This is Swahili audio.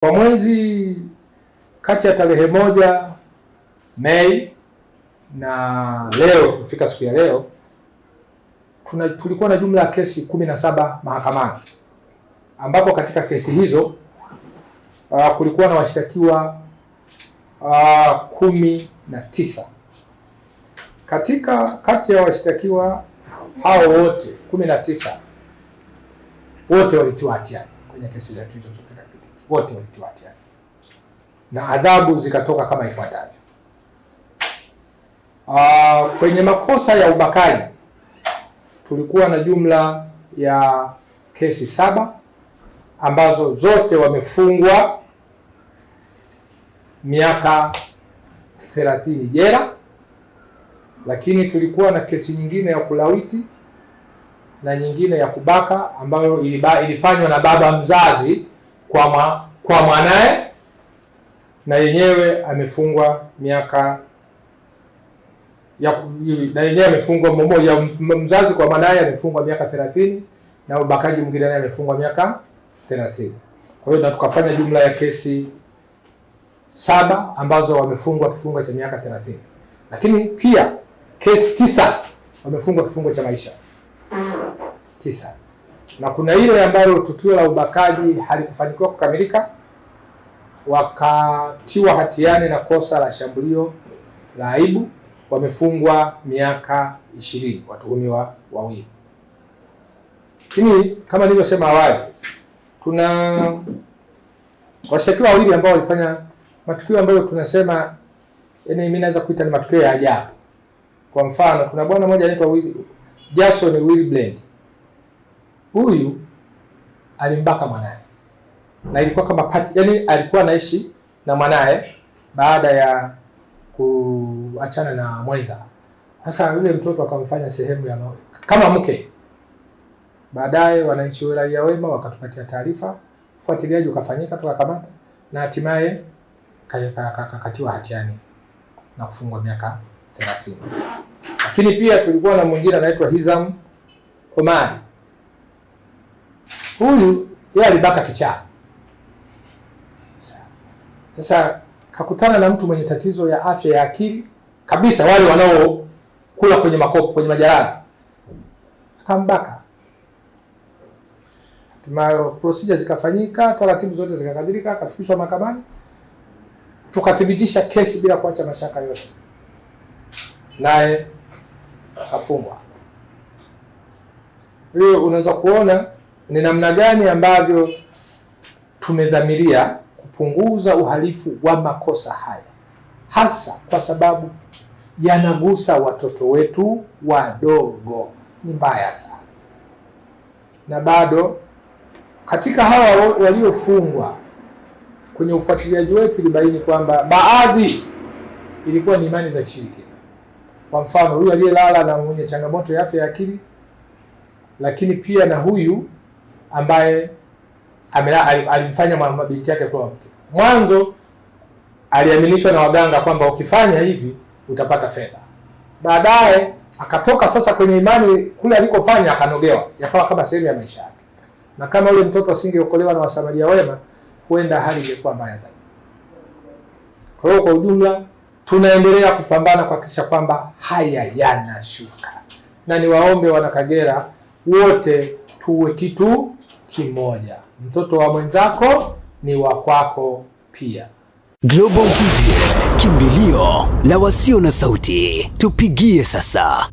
Kwa mwezi kati ya tarehe 1 Mei na leo tukifika siku ya leo tulikuwa na jumla ya kesi 17 mahakamani, ambapo katika kesi hizo kulikuwa na washtakiwa 19. Kati ya washtakiwa hao wote 19 wote walitiwa hatiani kwenye kesi zetu hizo, wote walitiwa hatiani na adhabu zikatoka kama ifuatavyo. Kwenye makosa ya ubakaji tulikuwa na jumla ya kesi 7 ambazo zote wamefungwa miaka 30 jela, lakini tulikuwa na kesi nyingine ya kulawiti na nyingine ya kubaka ambayo ilifanywa na baba mzazi kwa mwanae, na yenyewe amefungwa miaka na yenyewe amefungwa mmoja, mzazi kwa mwanae amefungwa miaka 30 na ubakaji mwingine naye amefungwa miaka 30. Kwa hiyo na tukafanya jumla ya kesi 7 ambazo wamefungwa kifungo cha miaka 30, lakini pia kesi 9 wamefungwa kifungo cha maisha 9, na kuna ile ambayo tukio la ubakaji halikufanikiwa kukamilika, wakatiwa hatiani na kosa la shambulio la aibu, wamefungwa miaka 20 watuhumiwa wawili. Lakini kama nilivyosema awali, tuna washtakiwa wawili ambao walifanya matukio ambayo tunasema, yani mimi naweza kuita ni matukio ya ajabu. Kwa mfano, kuna bwana mmoja anaitwa Jason Wilbrand. Huyu alimbaka mwanae na ilikuwa kama party, yani alikuwa anaishi na mwanae baada ya kuachana na mwenza. Sasa yule mtoto akamfanya sehemu ya kama mke. Baadaye wananchi wa raia wema wakatupatia taarifa, ufuatiliaji ukafanyika, tukakamata na hatimaye kakatiwa hatiani na kufungwa miaka 30. Lakini pia tulikuwa na mwingine anaitwa Hizam Omari. Huyu yeye alibaka kichaa. Sasa kakutana na mtu mwenye tatizo ya afya ya akili kabisa, wale wanaokula kwenye makopo, kwenye majalala, akambaka. Hatimaye procedure zikafanyika, taratibu zote zikakamilika, akafikishwa mahakamani, tukathibitisha kesi bila kuacha mashaka yote, naye akafungwa. Hiyo unaweza kuona ni namna gani ambavyo tumedhamiria kupunguza uhalifu wa makosa haya, hasa kwa sababu yanagusa watoto wetu wadogo. Ni mbaya sana. Na bado katika hawa waliofungwa, kwenye ufuatiliaji wetu ilibaini kwamba baadhi ilikuwa ni imani za kishirikina. Kwa mfano, huyu aliyelala na mwenye changamoto ya afya ya akili, lakini pia na huyu ambaye alimfanya mabinti yake kuwa mke. Mwanzo aliaminishwa na waganga kwamba ukifanya hivi utapata fedha. Baadaye akatoka sasa kwenye imani kule alikofanya, akanogewa, yakawa kama sehemu ya maisha yake. Na kama yule mtoto asingeokolewa na wasamaria wema, huenda hali ingekuwa mbaya zaidi. Kwa hiyo kwa ujumla tunaendelea kupambana kuhakikisha kwamba haya yanashuka. Na niwaombe wana Kagera wote tuwe kitu kimoja. Mtoto wa mwenzako ni wa kwako pia. Global TV, kimbilio la wasio na sauti. Tupigie sasa.